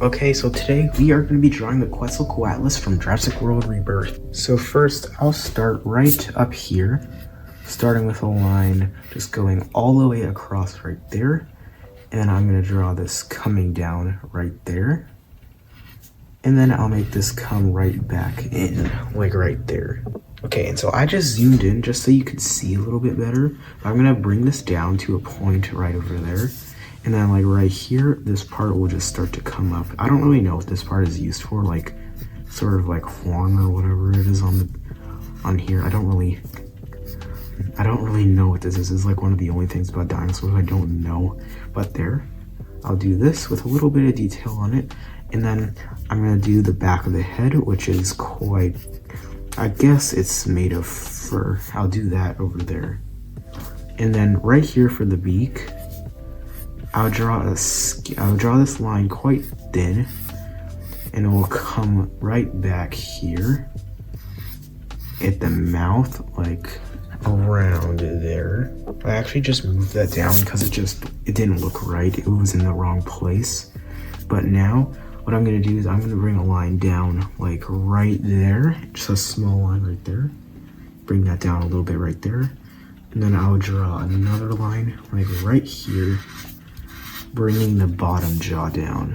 Okay, so today we are going to be drawing the Quetzalcoatlus from Jurassic World Rebirth. So first, I'll start right up here, starting with a line just going all the way across right there. And I'm going to draw this coming down right there. And then I'll make this come right back in, like right there. Okay, and so I just zoomed in just so you could see a little bit better. I'm going to bring this down to a point right over there. And then like right here, this part will just start to come up. I don't really know what this part is used for, like sort of like horn or whatever it is on here. I don't really know what this is. It's like one of the only things about dinosaurs I don't know. But there, I'll do this with a little bit of detail on it. And then I'm gonna do the back of the head, which is quite, I guess it's made of fur. I'll do that over there. And then right here for the beak, I'll draw this line quite thin, and it will come right back here at the mouth, like around there. I actually just moved that down because it didn't look right. It was in the wrong place. But now what I'm gonna do is I'm gonna bring a line down like right there, just a small line right there. Bring that down a little bit right there. And then I'll draw another line like right here, bringing the bottom jaw down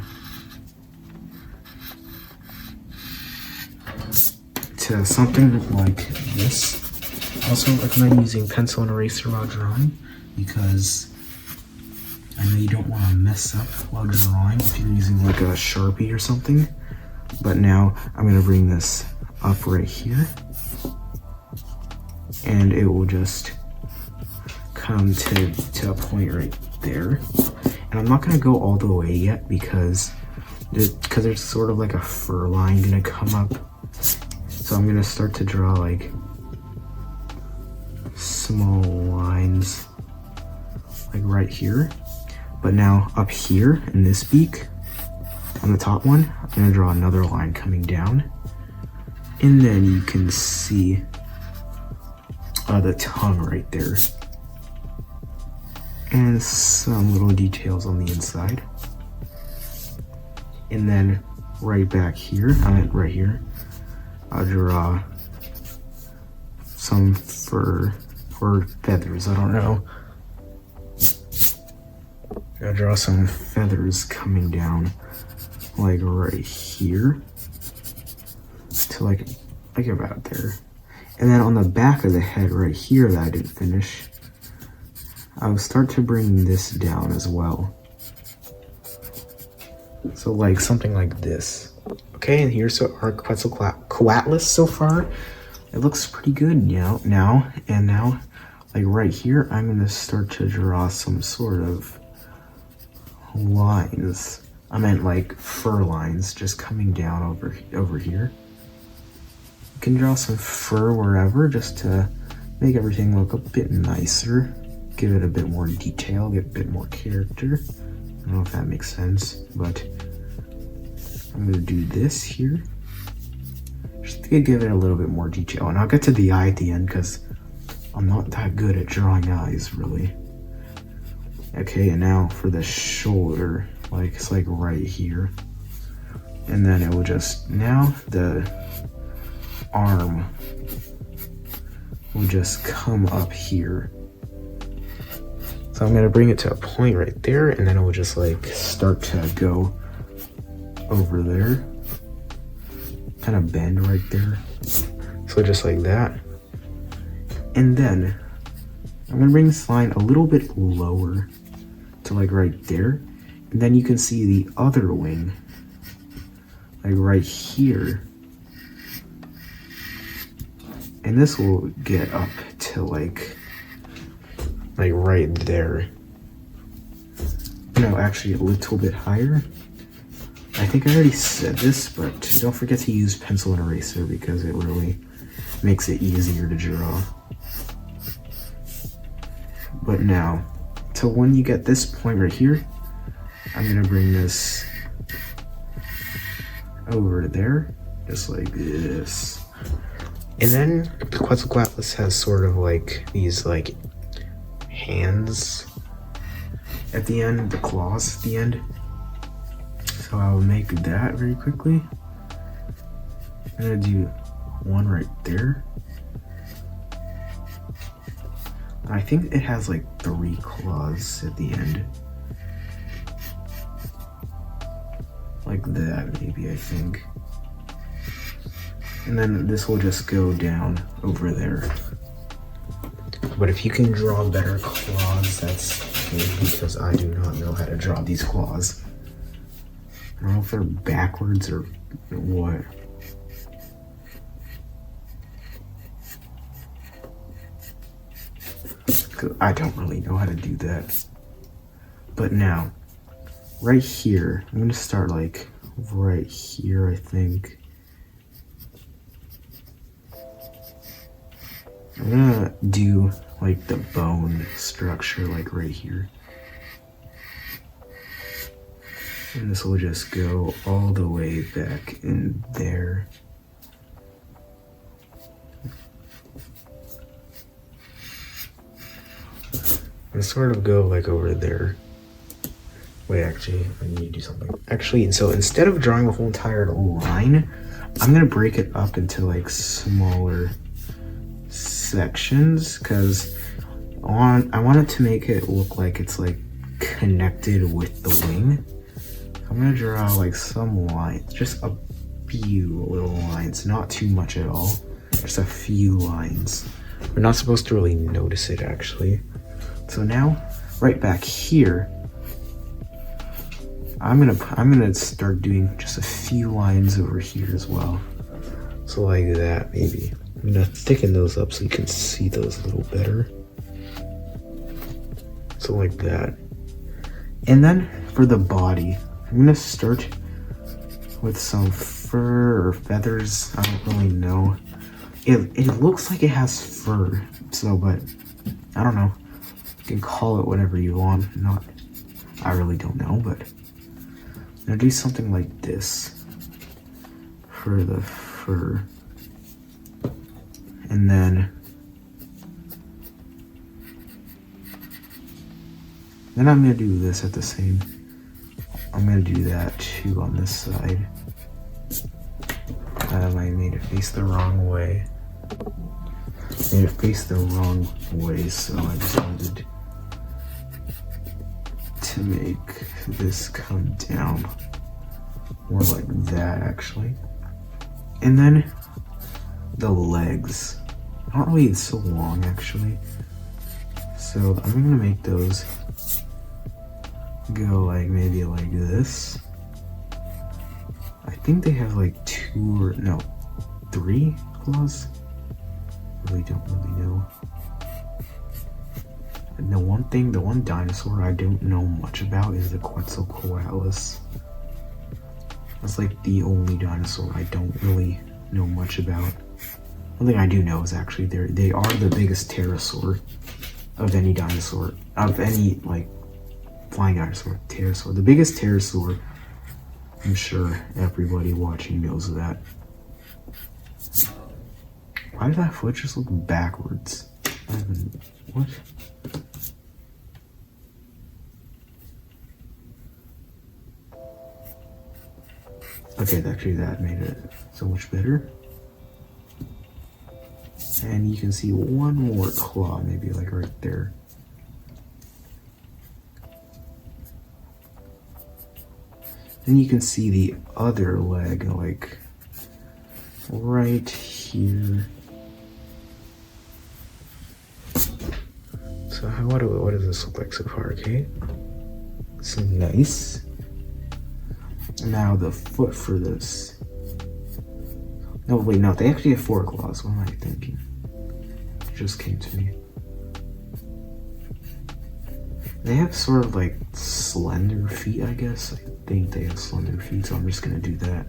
to something like this. Also recommend using pencil and eraser while drawing, because I know you don't want to mess up while drawing if you're using like a Sharpie or something. But now I'm going to bring this up right here, and it will just come to a point right there. And I'm not going to go all the way yet because there's sort of like a fur line going to come up. So I'm going to start to draw like small lines like right here. But now up here in this beak, on the top one, I'm going to draw another line coming down. And then you can see the tongue right there. And some little details on the inside. And then right back here, right here, I'll draw some fur or feathers, I don't know. I'll draw some feathers coming down like right here to like about there. And then on the back of the head right here that I didn't finish, I'll start to bring this down as well. So like something like this. Okay, and here's our Quetzalcoatlus so far. It looks pretty good now. And now, like right here, I'm gonna start to draw some sort of lines. I meant like fur lines just coming down over here. You can draw some fur wherever just to make everything look a bit nicer. Give it a bit more detail, get a bit more character. I don't know if that makes sense, but I'm gonna do this here just to give it a little bit more detail. And I'll get to the eye at the end because I'm not that good at drawing eyes, really. Okay, and now for the shoulder, like it's like right here. And then it will just, now the arm will just come up here. So I'm gonna bring it to a point right there, and then it will just like start to go over there, kind of bend right there. So just like that. And then I'm gonna bring this line a little bit lower to like right there. And then you can see the other wing, like right here. And this will get up to like right there. No, actually a little bit higher. I think I already said this, but don't forget to use pencil and eraser because it really makes it easier to draw. But now, so when you get this point right here, I'm gonna bring this over there, just like this. And then the Quetzalcoatlus has sort of like these like hands at the end, the claws at the end. So So I'll make that very quickly. I'm gonna do one right there. I think it has like 3 claws at the end. Like that, maybe, I think. And then this will just go down over there. But if you can draw better claws, that's good, because I do not know how to draw these claws. I don't know if they're backwards or what. I don't really know how to do that. But now, right here, I'm gonna start like right here, I think. I'm gonna do like the bone structure like right here. And this will just go all the way back in there. And sort of go like over there. Wait, actually, I need to do something. Actually, so instead of drawing the whole entire line, I'm gonna break it up into like smaller sections, because I wanted to make it look like it's like connected with the wing. I'm gonna draw like some lines, just a few little lines, not too much at all, just a few lines. We're not supposed to really notice it actually. So now, right back here, I'm gonna start doing just a few lines over here as well. So like that, maybe. I'm gonna thicken those up so you can see those a little better. So like that. And then for the body, I'm gonna start with some fur or feathers. I don't really know. It looks like it has fur, so, but I don't know. You can call it whatever you want. I really don't know, but I'm gonna do something like this for the fur. And then I'm gonna do this at the same. I'm gonna do that too on this side. I made it face the wrong way. Made it face the wrong way, so I just wanted to make this come down more like that actually. And then the legs. Not really, it's so long actually. So I'm gonna make those go like maybe like this. I think they have like 2 or no, 3 claws. Really don't really know. And the one dinosaur I don't know much about is the Quetzalcoatlus. That's like the only dinosaur I don't really know much about. One thing I do know is actually they are the biggest pterosaur of any dinosaur, of any like flying dinosaur. Pterosaur, the biggest pterosaur. I'm sure everybody watching knows that. Why did that foot just look backwards? What? Okay, actually that made it so much better. And you can see one more claw, maybe like right there. Then you can see the other leg, like right here. So what does this look like so far? Okay, so nice. Now the foot for this. No, wait, no, they actually have 4 claws. What am I thinking? It just came to me. They have sort of like slender feet, I guess. I think they have slender feet, so I'm just gonna do that.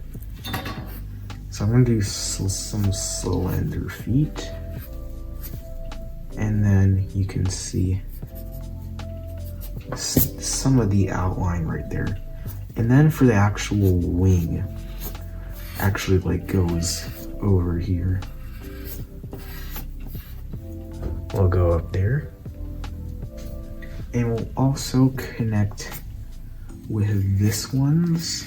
So I'm gonna do some slender feet. And then you can see some of the outline right there. And then for the actual wing, actually like goes over here. We'll go up there. And we'll also connect with this one's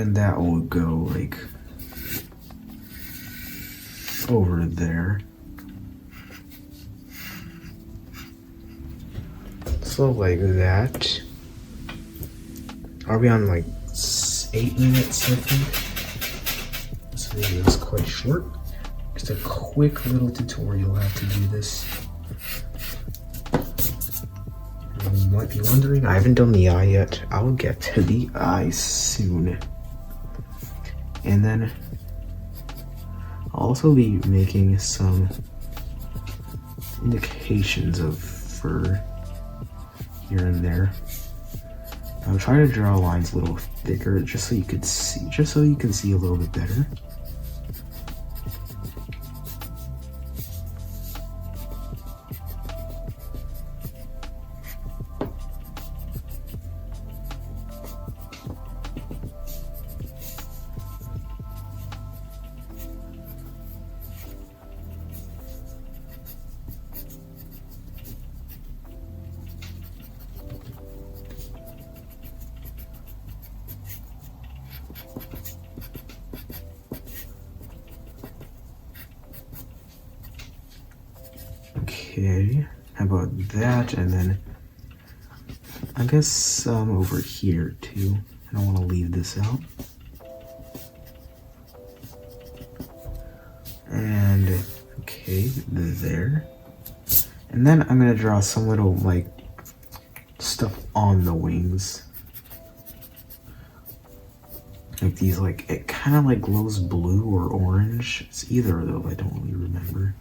And that will go like over there. So like that. Are we on like 8 minutes, I think? This video is quite short. Just a quick little tutorial how to do this. You might be wondering, I haven't done the eye yet. I'll get to the eye soon. And then I'll also be making some indications of fur here and there. I'll try to draw lines a little thicker just so you can see a little bit better. Okay, how about that? And then I guess over here too. I don't want to leave this out. And okay, there. And then I'm gonna draw some little like stuff on the wings. Like these, like it kind of like glows blue or orange. It's either of those, I don't really remember.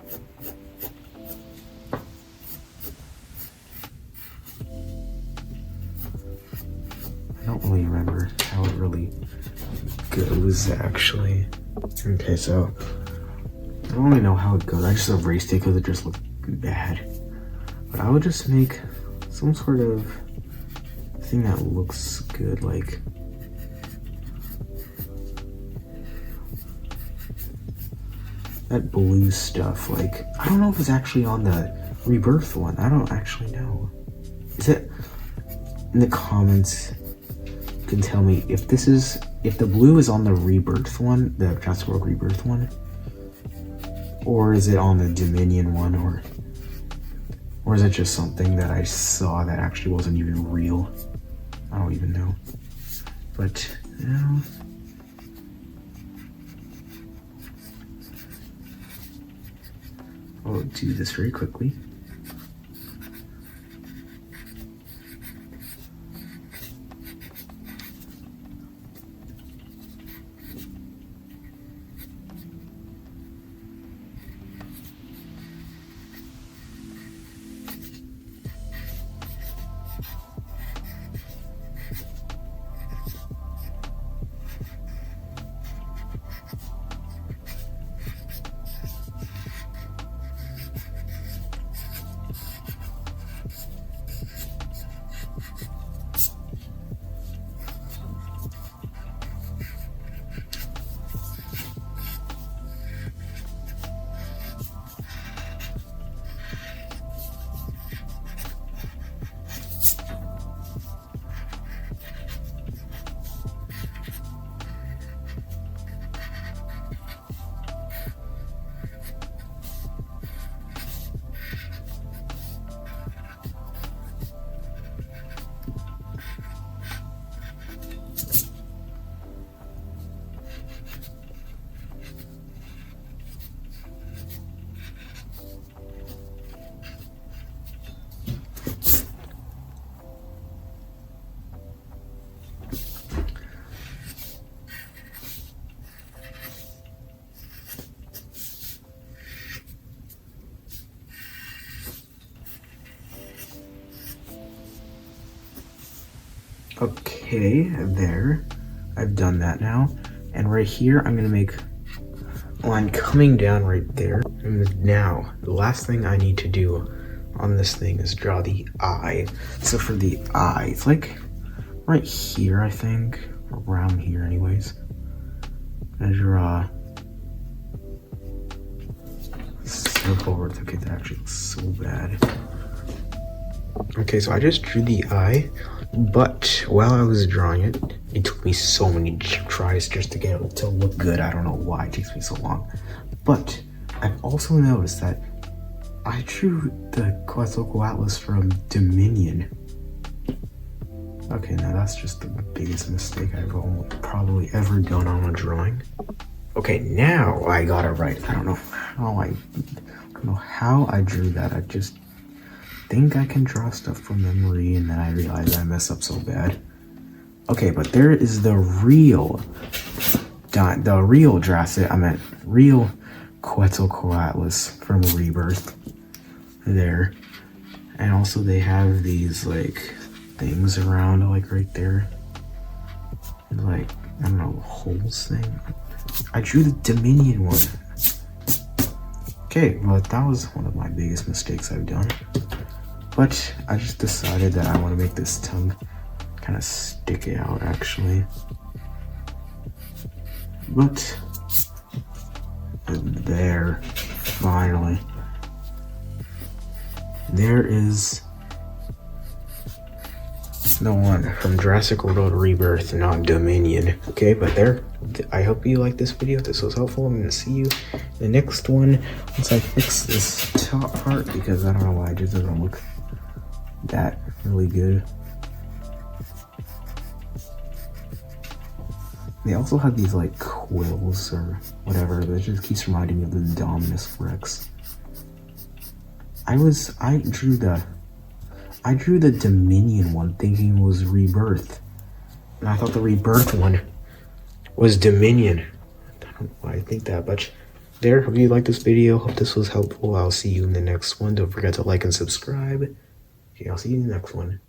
I don't really remember how it really goes actually. Okay, so I don't really know how it goes. I just erased it because it just looked bad. But I would just make some sort of thing that looks good, like that blue stuff. Like, I don't know if it's actually on the Rebirth one. I don't actually know. Is it? In the comments, you can tell me if the blue is on the Rebirth one, the Jurassic World Rebirth one, or is it on the Dominion one, or is it just something that I saw that actually wasn't even real? I don't even know. But, you know, I'll do this very quickly. Okay, there. I've done that now. And right here, I'm gonna make a line coming down right there. And now, the last thing I need to do on this thing is draw the eye. So for the eye, it's like right here, I think. Around here anyways. I'm gonna draw a circle where it's okay, that actually looks so bad. Okay, so I just drew the eye, but while I was drawing it, It took me so many tries just to get it to look good. I don't know why it takes me so long. But I've also noticed that I drew the Quetzalcoatlus from Dominion. Okay, now that's just the biggest mistake I've probably ever done on a drawing. Okay, now I got it right. I don't know how I drew that. I just think I can draw stuff from memory, and then I realize I mess up so bad. Okay, but there is the real Jurassic. I meant real Quetzalcoatlus from Rebirth. There, and also they have these like things around, like right there, like I don't know, holes thing. I drew the Dominion one. Okay, but that was one of my biggest mistakes I've done. But I just decided that I want to make this tongue kind of stick out, actually. But there, finally, there is the one from Jurassic World Rebirth, not Dominion. Okay, but there, I hope you liked this video. If this was helpful, I'm gonna see you in the next one once I fix this top part, because I don't know why it just doesn't look that really good. They also have these like quills or whatever that just keeps reminding me of the Dominus Rex. I drew the Dominion one thinking it was Rebirth. And I thought the Rebirth one was Dominion. I don't know why I think that, but there, hope you liked this video. Hope this was helpful. I'll see you in the next one. Don't forget to like and subscribe. Okay, I'll see you in the next one.